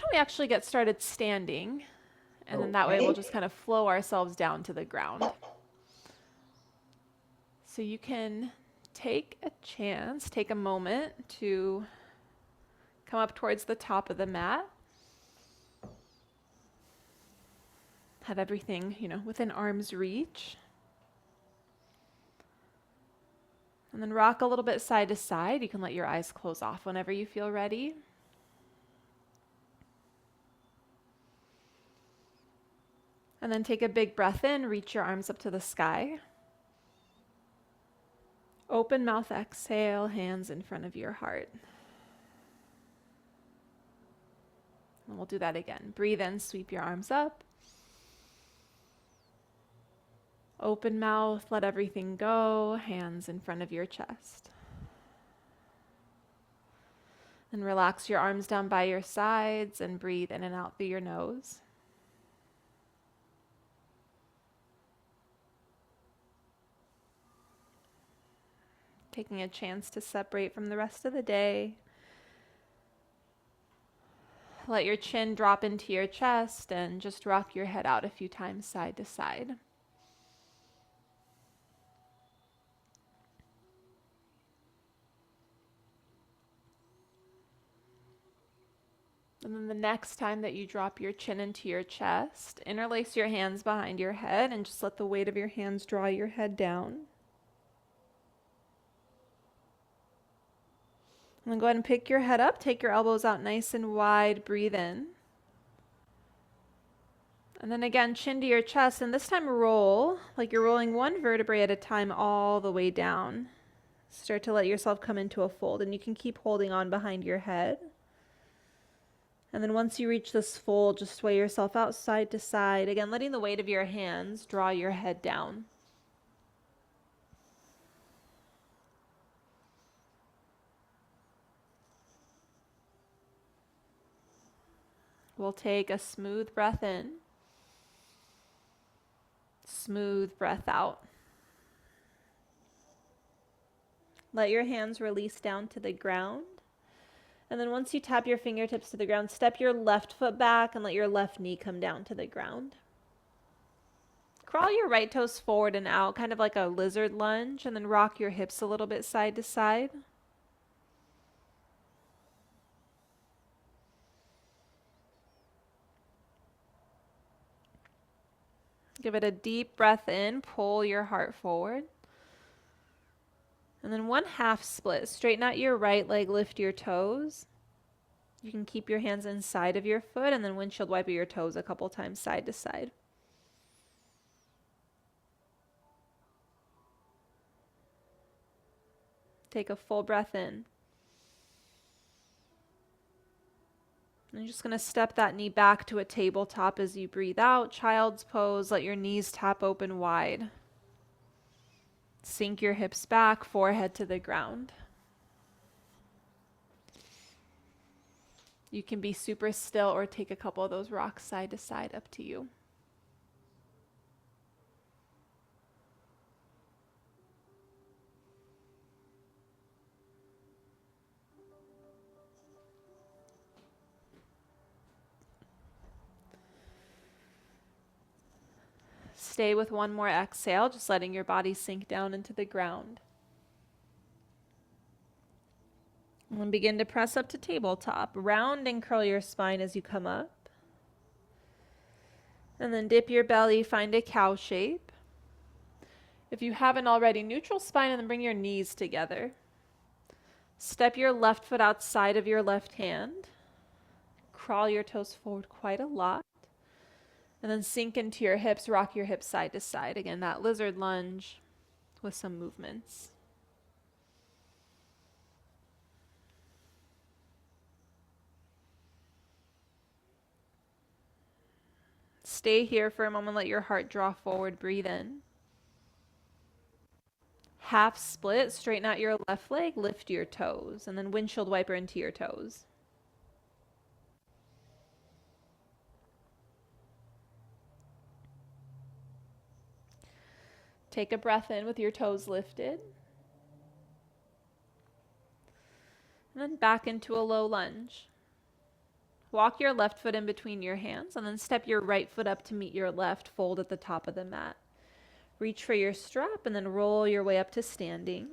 don't we actually get started standing? And then that way we'll just kind of flow ourselves down to the ground. So you can take a moment to come up towards the top of the mat. Have everything, within arm's reach. And then rock a little bit side to side. You can let your eyes close off whenever you feel ready. And then take a big breath in, reach your arms up to the sky. Open mouth, exhale, hands in front of your heart. And we'll do that again. Breathe in, sweep your arms up. Open mouth, let everything go, hands in front of your chest. And relax your arms down by your sides and breathe in and out through your nose. Taking a chance to separate from the rest of the day. Let your chin drop into your chest and just rock your head out a few times side to side. And then the next time that you drop your chin into your chest, interlace your hands behind your head and just let the weight of your hands draw your head down. And then go ahead and pick your head up, take your elbows out nice and wide, breathe in. And then again, chin to your chest, and this time roll, like you're rolling one vertebrae at a time all the way down. Start to let yourself come into a fold, and you can keep holding on behind your head. And then once you reach this fold, just sway yourself out side to side. Again, letting the weight of your hands draw your head down. We'll take a smooth breath in, smooth breath out. Let your hands release down to the ground. And then once you tap your fingertips to the ground, step your left foot back and let your left knee come down to the ground. Crawl your right toes forward and out, kind of like a lizard lunge, and then rock your hips a little bit side to side. Give it a deep breath in, pull your heart forward. And then one half split. Straighten out your right leg, lift your toes. You can keep your hands inside of your foot and then windshield wiper your toes a couple times side to side. Take a full breath in. And you're just going to step that knee back to a tabletop as you breathe out. Child's pose. Let your knees tap open wide. Sink your hips back, forehead to the ground. You can be super still or take a couple of those rocks side to side, up to you. Stay with one more exhale, just letting your body sink down into the ground. And then begin to press up to tabletop. Round and curl your spine as you come up. And then dip your belly, find a cow shape. If you haven't already, neutral spine and then bring your knees together. Step your left foot outside of your left hand. Crawl your toes forward quite a lot. And then sink into your hips, rock your hips side to side. Again, that lizard lunge with some movements. Stay here for a moment, let your heart draw forward, breathe in. Half split, straighten out your left leg, lift your toes, and then windshield wiper into your toes. Take a breath in with your toes lifted. And then back into a low lunge. Walk your left foot in between your hands and then step your right foot up to meet your left, fold at the top of the mat. Reach for your strap and then roll your way up to standing.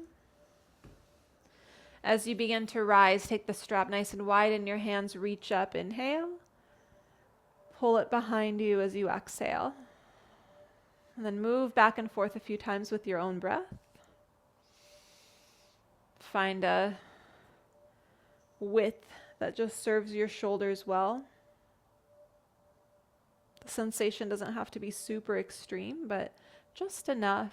As you begin to rise, take the strap nice and wide in your hands, reach up, inhale. Pull it behind you as you exhale. And then move back and forth a few times with your own breath. Find a width that just serves your shoulders well. The sensation doesn't have to be super extreme, but just enough.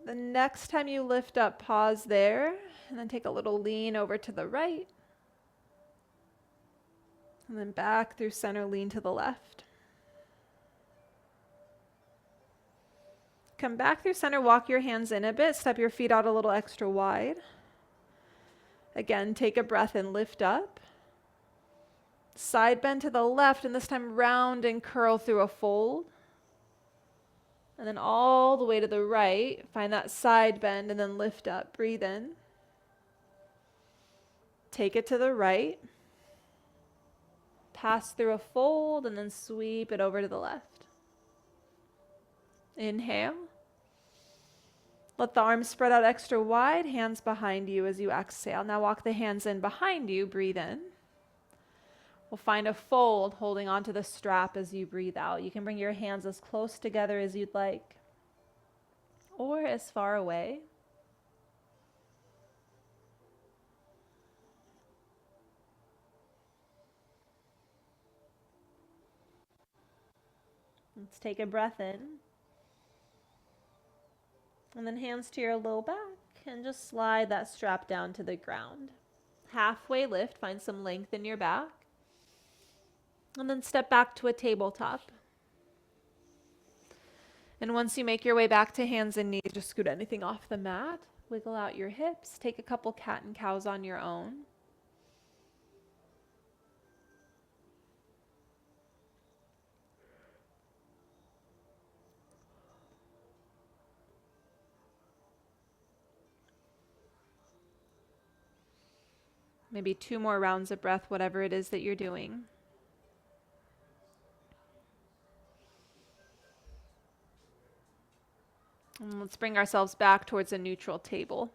The next time you lift up, pause there, and then take a little lean over to the right. And then back through center, lean to the left. Come back through center, walk your hands in a bit, step your feet out a little extra wide. Again, take a breath and lift up. Side bend to the left, and this time round and curl through a fold. And then all the way to the right, find that side bend and then lift up. Breathe in. Take it to the right. Pass through a fold and then sweep it over to the left. Inhale. Let the arms spread out extra wide, hands behind you as you exhale. Now walk the hands in behind you, breathe in. We'll find a fold holding onto the strap as you breathe out. You can bring your hands as close together as you'd like, or as far away. Let's take a breath in. And then hands to your low back and just slide that strap down to the ground. Halfway lift, find some length in your back. And then step back to a tabletop. And once you make your way back to hands and knees, just scoot anything off the mat. Wiggle out your hips. Take a couple cat and cows on your own. Maybe 2 more rounds of breath, whatever it is that you're doing. And let's bring ourselves back towards a neutral table.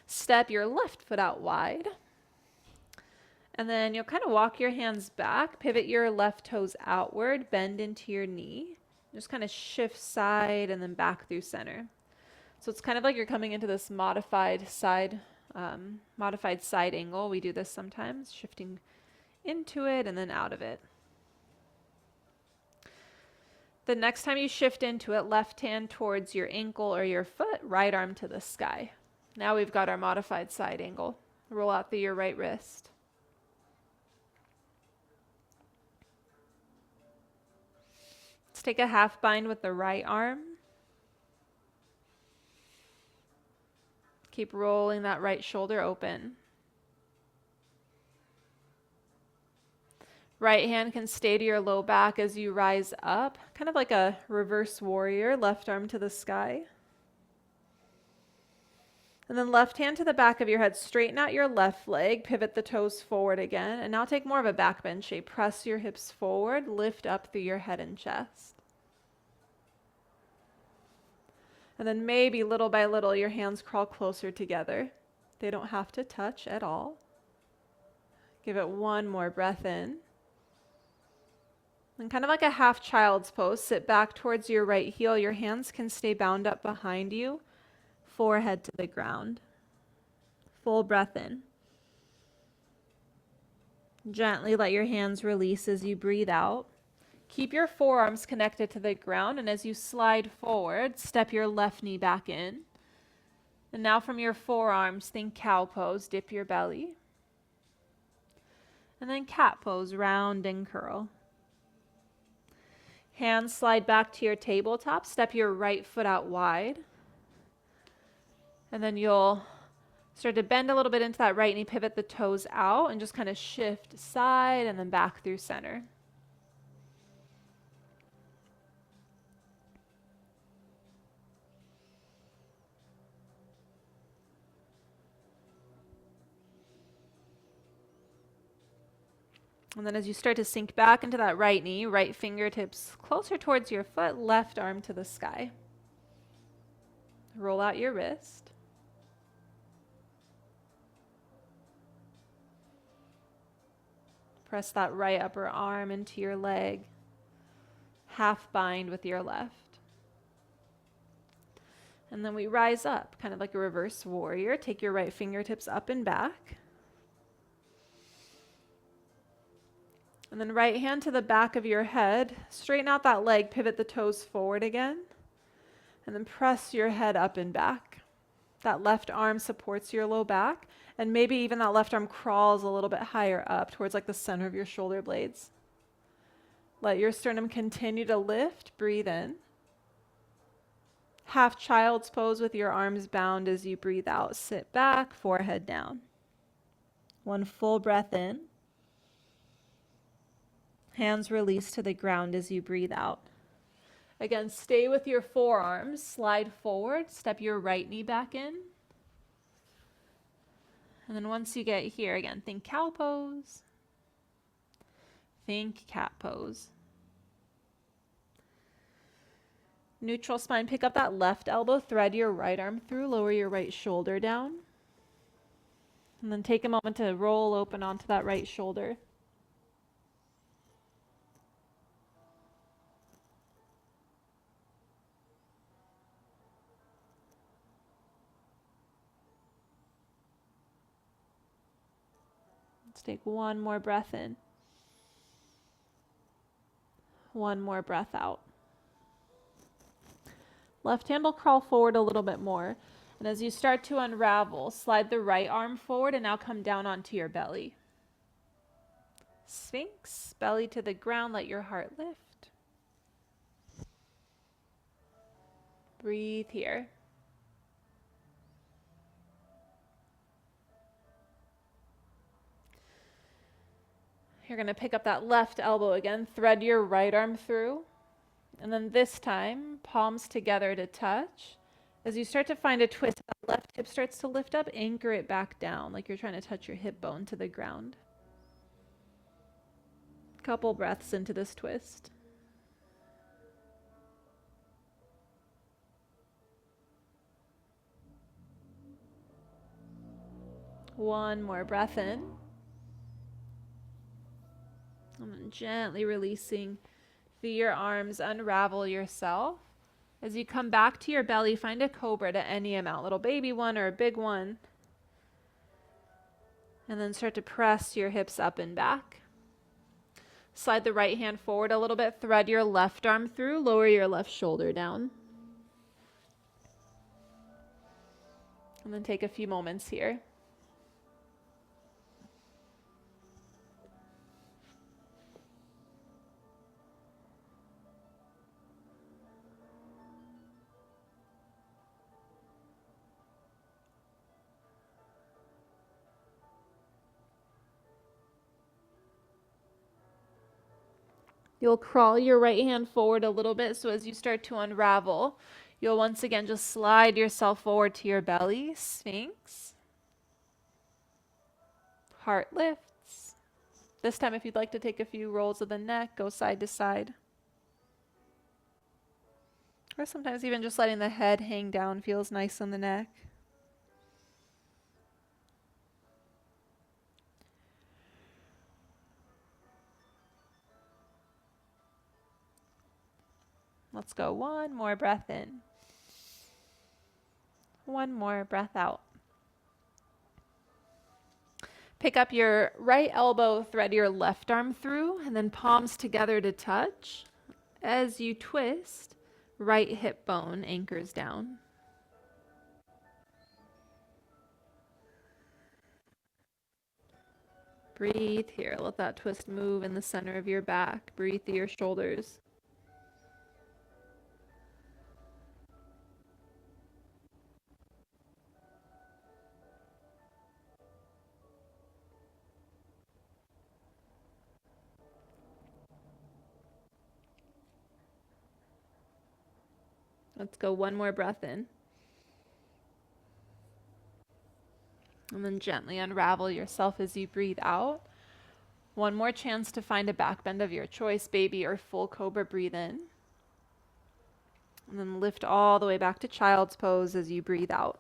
Step your left foot out wide. And then you'll kind of walk your hands back, pivot your left toes outward, bend into your knee. Just kind of shift side and then back through center. So it's kind of like you're coming into this modified side angle. We do this sometimes, shifting into it and then out of it. The next time you shift into it, left hand towards your ankle or your foot, right arm to the sky. Now we've got our modified side angle. Roll out through your right wrist. Let's take a half bind with the right arm. Keep rolling that right shoulder open. Right hand can stay to your low back as you rise up, kind of like a reverse warrior, left arm to the sky. And then left hand to the back of your head, straighten out your left leg, pivot the toes forward again, and now take more of a back bend shape. Press your hips forward, lift up through your head and chest. And then maybe little by little, your hands crawl closer together. They don't have to touch at all. Give it one more breath in. And kind of like a half child's pose, sit back towards your right heel. Your hands can stay bound up behind you, forehead to the ground. Full breath in. Gently let your hands release as you breathe out. Keep your forearms connected to the ground, and as you slide forward, step your left knee back in. And now from your forearms, think cow pose, dip your belly. And then cat pose, round and curl. Hands slide back to your tabletop, step your right foot out wide. And then you'll start to bend a little bit into that right knee, pivot the toes out, and just kind of shift side and then back through center. And then as you start to sink back into that right knee, right fingertips closer towards your foot, left arm to the sky. Roll out your wrist. Press that right upper arm into your leg. Half bind with your left. And then we rise up, kind of like a reverse warrior. Take your right fingertips up and back. And then right hand to the back of your head. Straighten out that leg, pivot the toes forward again. And then press your head up and back. That left arm supports your low back. And maybe even that left arm crawls a little bit higher up towards like the center of your shoulder blades. Let your sternum continue to lift. Breathe in. Half child's pose with your arms bound as you breathe out. Sit back, forehead down. One full breath in. Hands release to the ground as you breathe out. Again, stay with your forearms. Slide forward. Step your right knee back in. And then once you get here, again, think cow pose. Think cat pose. Neutral spine. Pick up that left elbow. Thread your right arm through. Lower your right shoulder down. And then take a moment to roll open onto that right shoulder. Let's take one more breath in. One more breath out. Left hand will crawl forward a little bit more. And as you start to unravel, slide the right arm forward and now come down onto your belly. Sphinx, belly to the ground, let your heart lift. Breathe here. You're going to pick up that left elbow again, thread your right arm through, and then this time, palms together to touch. As you start to find a twist, that left hip starts to lift up, anchor it back down like you're trying to touch your hip bone to the ground. Couple breaths into this twist. One more breath in. And then gently releasing through your arms, unravel yourself. As you come back to your belly, find a cobra to any amount, little baby one or a big one. And then start to press your hips up and back. Slide the right hand forward a little bit, thread your left arm through, lower your left shoulder down. And then take a few moments here. You'll crawl your right hand forward a little bit, so as you start to unravel, you'll once again just slide yourself forward to your belly, Sphinx. Heart lifts. This time, if you'd like to take a few rolls of the neck, go side to side. Or sometimes even just letting the head hang down feels nice on the neck. Let's go one more breath in. One more breath out. Pick up your right elbow, thread your left arm through, and then palms together to touch. As you twist, right hip bone anchors down. Breathe here. Let that twist move in the center of your back. Breathe through your shoulders. Let's go one more breath in. And then gently unravel yourself as you breathe out. One more chance to find a back bend of your choice, baby or full cobra. Breathe in. And then lift all the way back to child's pose as you breathe out.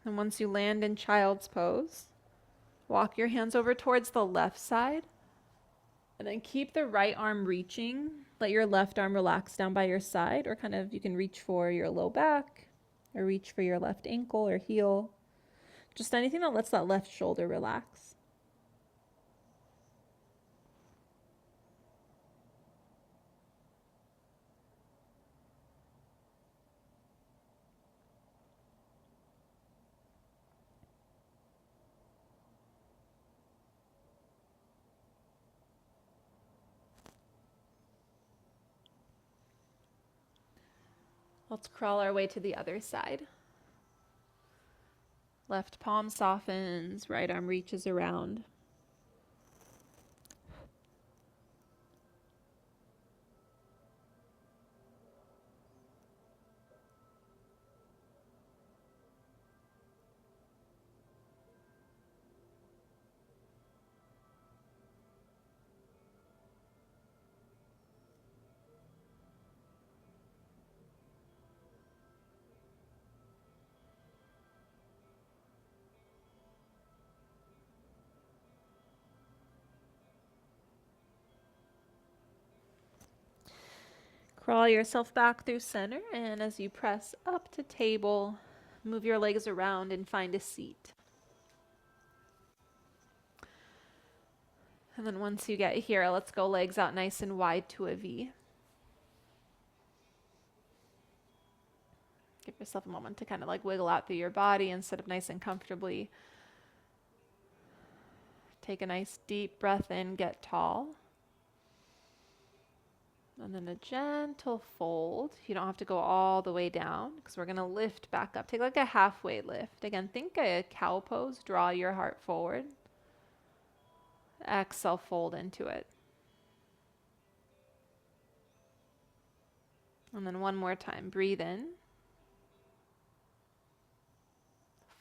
And once you land in child's pose, walk your hands over towards the left side. And then keep the right arm reaching. Let your left arm relax down by your side, or kind of you can reach for your low back or reach for your left ankle or heel. Just anything that lets that left shoulder relax. Let's crawl our way to the other side. Left palm softens, right arm reaches around. Crawl yourself back through center, and as you press up to table, move your legs around and find a seat. And then once you get here, let's go legs out nice and wide to a V. Give yourself a moment to kind of like wiggle out through your body and sit up nice and comfortably. Take a nice deep breath in, get tall. And then a gentle fold. You don't have to go all the way down because we're going to lift back up. Take like a halfway lift. Again, think a cow pose. Draw your heart forward. Exhale, fold into it. And then one more time. Breathe in.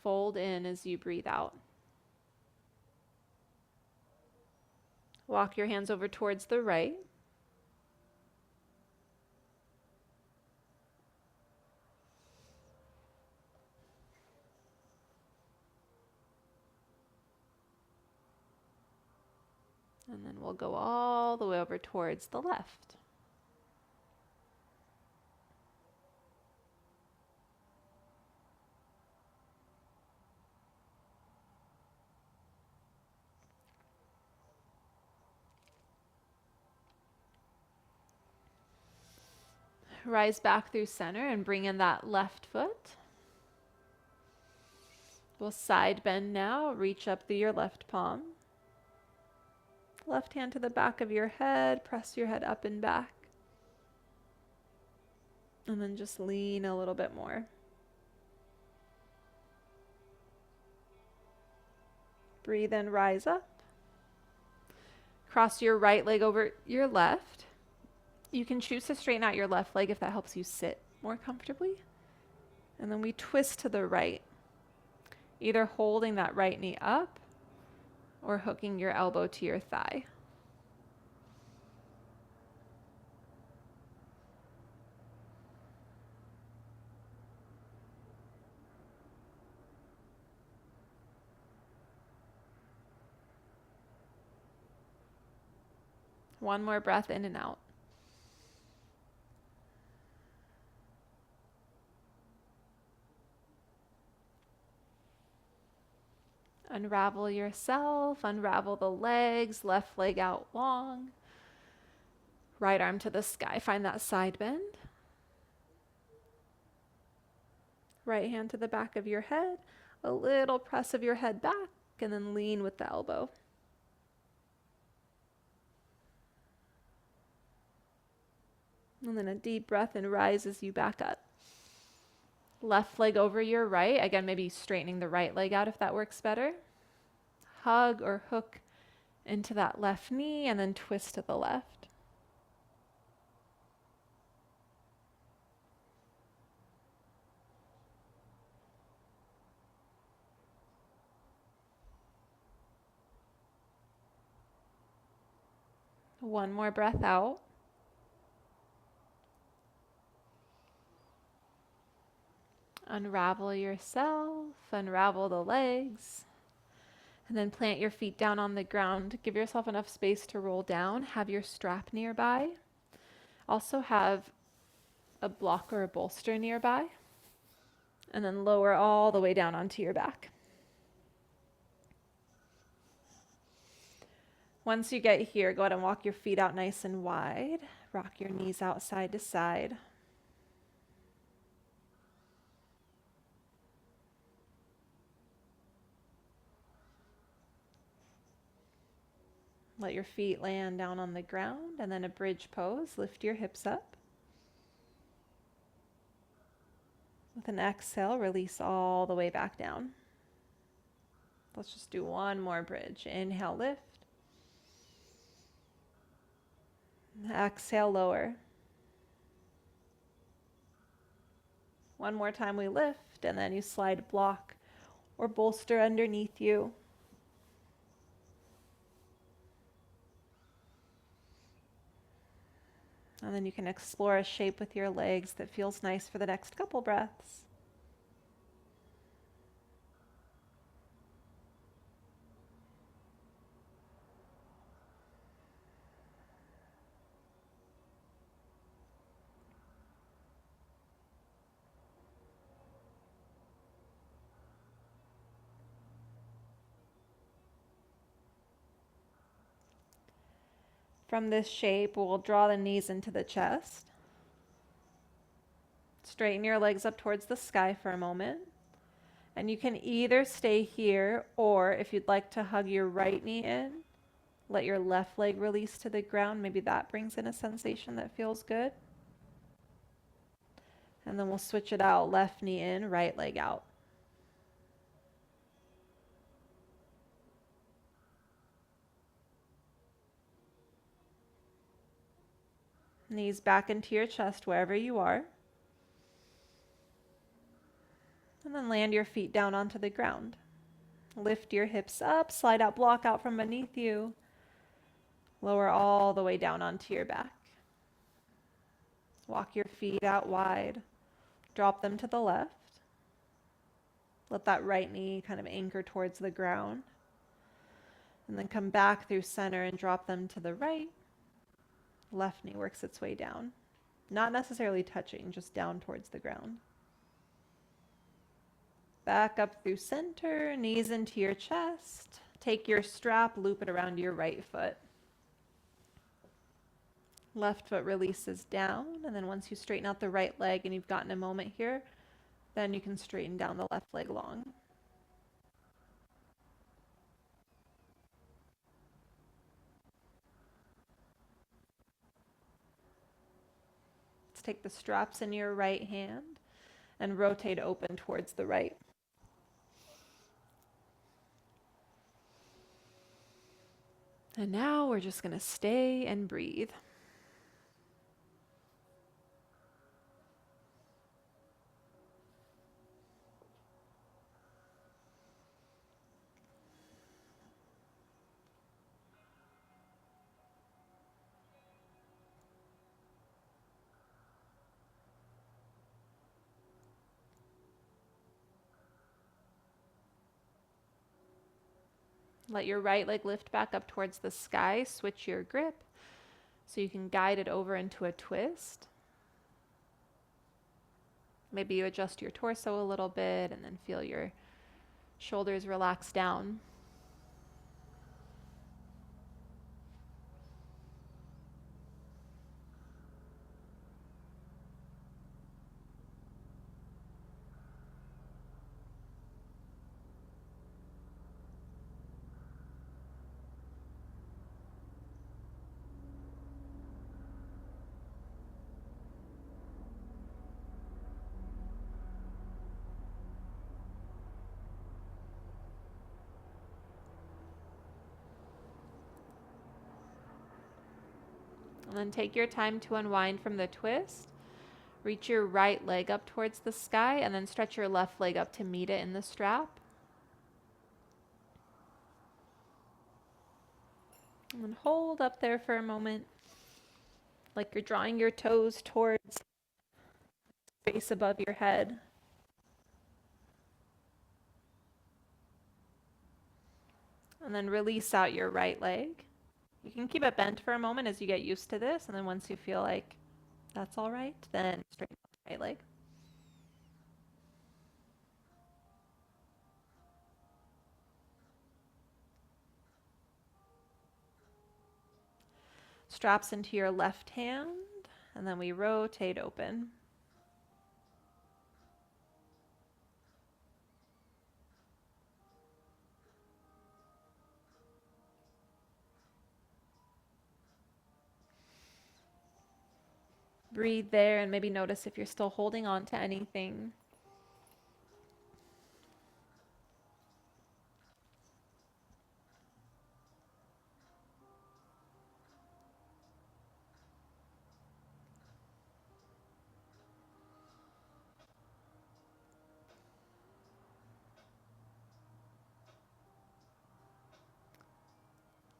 Fold in as you breathe out. Walk your hands over towards the right. And then we'll go all the way over towards the left. Rise back through center and bring in that left foot. We'll side bend now. Reach up through your left palm. Left hand to the back of your head. Press your head up and back. And then just lean a little bit more. Breathe in, rise up. Cross your right leg over your left. You can choose to straighten out your left leg if that helps you sit more comfortably. And then we twist to the right, either holding that right knee up or hooking your elbow to your thigh. One more breath in and out. Unravel yourself, unravel the legs, left leg out long. Right arm to the sky, find that side bend. Right hand to the back of your head, a little press of your head back, and then lean with the elbow. And then a deep breath and rise as you back up. Left leg over your right. Again, maybe straightening the right leg out if that works better. Hug or hook into that left knee and then twist to the left. One more breath out. Unravel yourself, unravel the legs, and then plant your feet down on the ground. Give yourself enough space to roll down. Have your strap nearby. Also have a block or a bolster nearby. And then lower all the way down onto your back. Once you get here, go ahead and walk your feet out nice and wide. Rock your knees out side to side. Let your feet land down on the ground, and then a bridge pose. Lift your hips up. With an exhale, release all the way back down. Let's just do one more bridge. Inhale, lift. Exhale, lower. One more time we lift, and then you slide block or bolster underneath you. And then you can explore a shape with your legs that feels nice for the next couple breaths. From this shape, we'll draw the knees into the chest. Straighten your legs up towards the sky for a moment. And you can either stay here, or if you'd like to hug your right knee in, let your left leg release to the ground. Maybe that brings in a sensation that feels good. And then we'll switch it out. Left knee in, right leg out. Knees back into your chest wherever you are. And then land your feet down onto the ground. Lift your hips up, slide out block out from beneath you. Lower all the way down onto your back. Walk your feet out wide. Drop them to the left. Let that right knee kind of anchor towards the ground. And then come back through center and drop them to the right. Left knee works its way down. Not necessarily touching, just down towards the ground. Back up through center, knees into your chest. Take your strap, loop it around your right foot. Left foot releases down, and then once you straighten out the right leg and you've gotten a moment here, then you can straighten down the left leg long. Let's take the straps in your right hand and rotate open towards the right. And now we're just going to stay and breathe. Let your right leg lift back up towards the sky. Switch your grip so you can guide it over into a twist. Maybe you adjust your torso a little bit and then feel your shoulders relax down. And then take your time to unwind from the twist. Reach your right leg up towards the sky and then stretch your left leg up to meet it in the strap. And hold up there for a moment, like you're drawing your toes towards space above your head. And then release out your right leg. You can keep it bent for a moment as you get used to this, and then once you feel like that's all right, then straighten out the right leg. Straps into your left hand, and then we rotate open. Breathe there and maybe notice if you're still holding on to anything.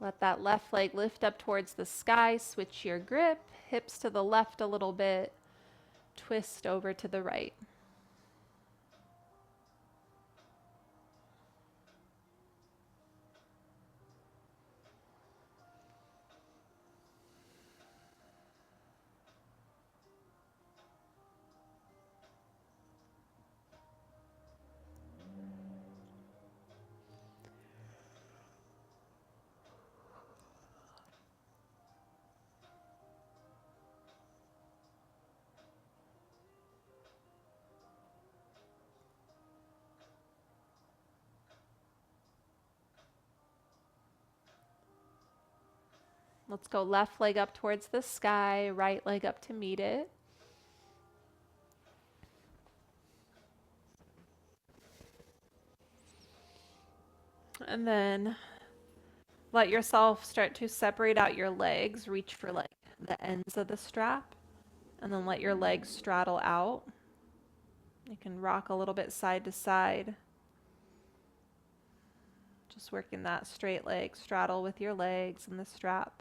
Let that left leg lift up towards the sky. Switch your grip, hips to the left a little bit. Twist over to the right. Let's go left leg up towards the sky, right leg up to meet it. And then let yourself start to separate out your legs, reach for like the ends of the strap, and then let your legs straddle out. You can rock a little bit side to side. Just working that straight leg straddle with your legs and the strap.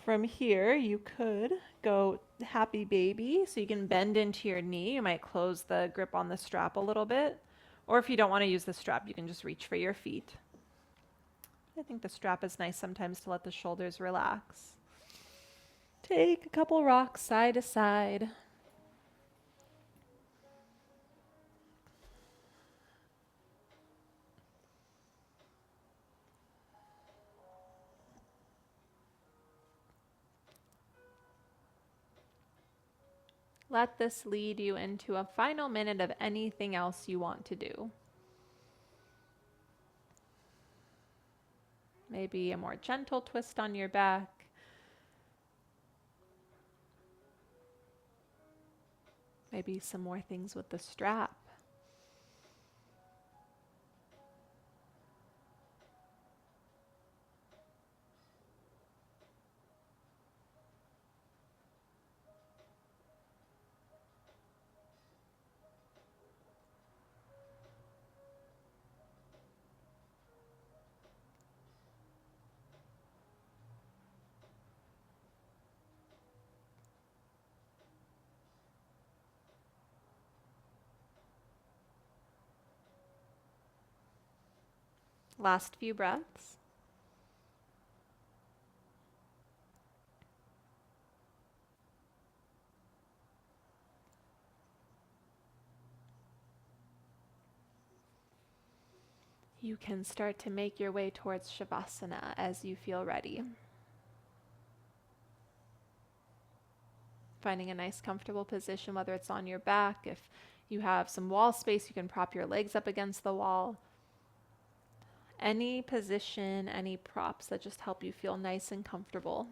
From here, you could go happy baby, so you can bend into your knee. You might close the grip on the strap a little bit. Or if you don't want to use the strap, you can just reach for your feet. I think the strap is nice sometimes to let the shoulders relax. Take a couple rocks side to side. Let this lead you into a final minute of anything else you want to do. Maybe a more gentle twist on your back. Maybe some more things with the strap. Last few breaths. You can start to make your way towards Shavasana as you feel ready. Finding a nice comfortable position, whether it's on your back. If you have some wall space, you can prop your legs up against the wall. Any position, any props that just help you feel nice and comfortable.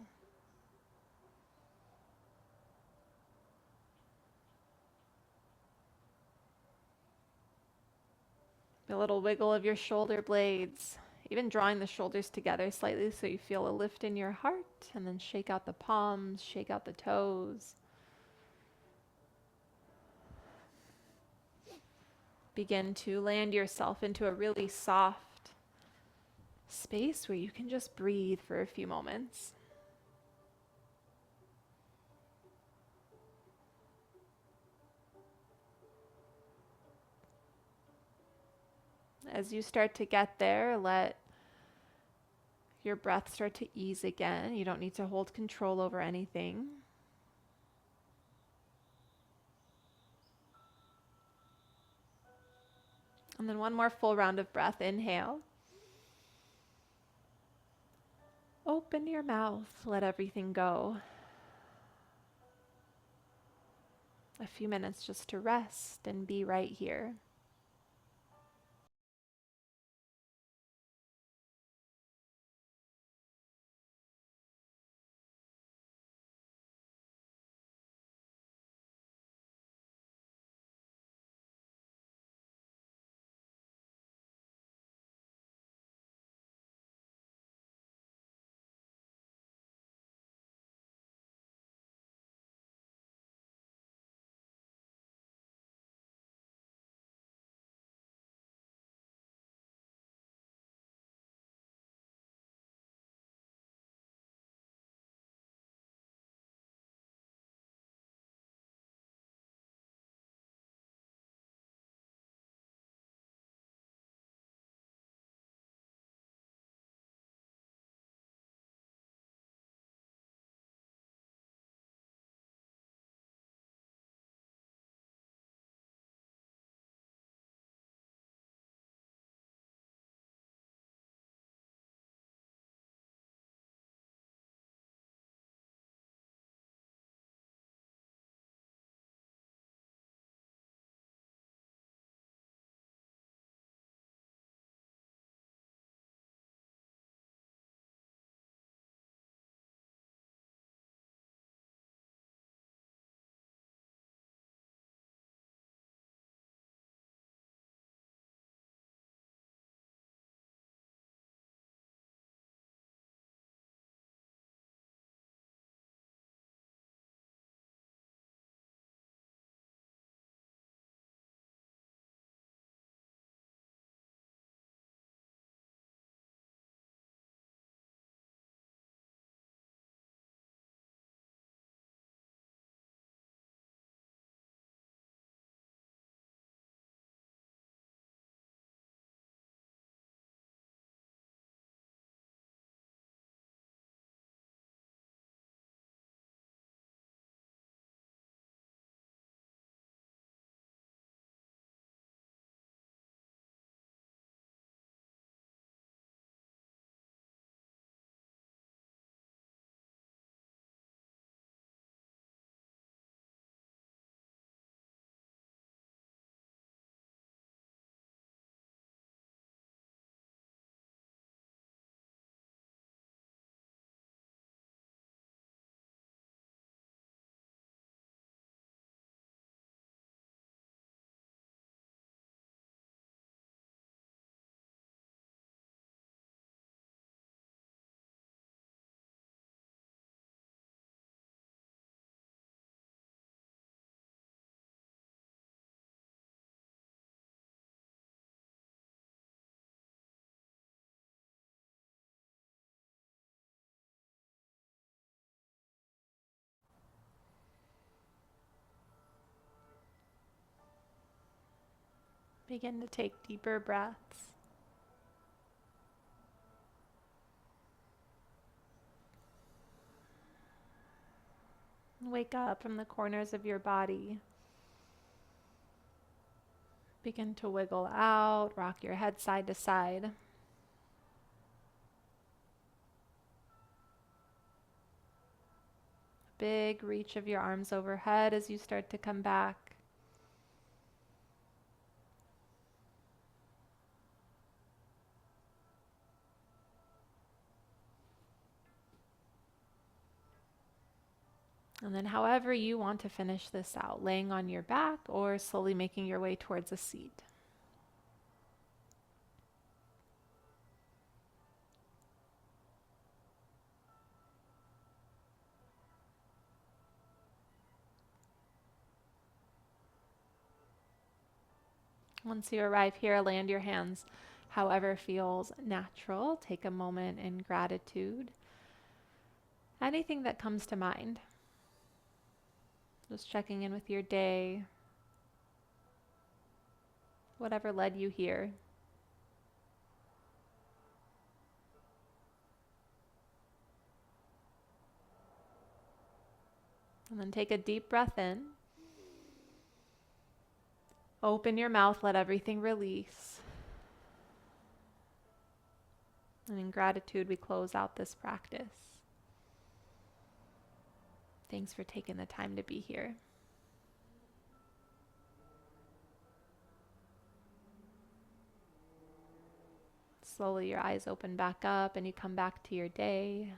A little wiggle of your shoulder blades, even drawing the shoulders together slightly so you feel a lift in your heart, and then shake out the palms, shake out the toes. Begin to land yourself into a really soft space where you can just breathe for a few moments. As you start to get there, let your breath start to ease again. You don't need to hold control over anything. And then one more full round of breath. Inhale. Open your mouth. Let everything go. A few minutes just to rest and be right here. Begin to take deeper breaths. Wake up from the corners of your body. Begin to wiggle out, rock your head side to side. Big reach of your arms overhead as you start to come back. And then however you want to finish this out, laying on your back or slowly making your way towards a seat. Once you arrive here, land your hands however feels natural. Take a moment in gratitude. Anything that comes to mind. Just checking in with your day. Whatever led you here. And then take a deep breath in. Open your mouth, let everything release. And in gratitude, we close out this practice. Thanks for taking the time to be here. Slowly your eyes open back up and you come back to your day.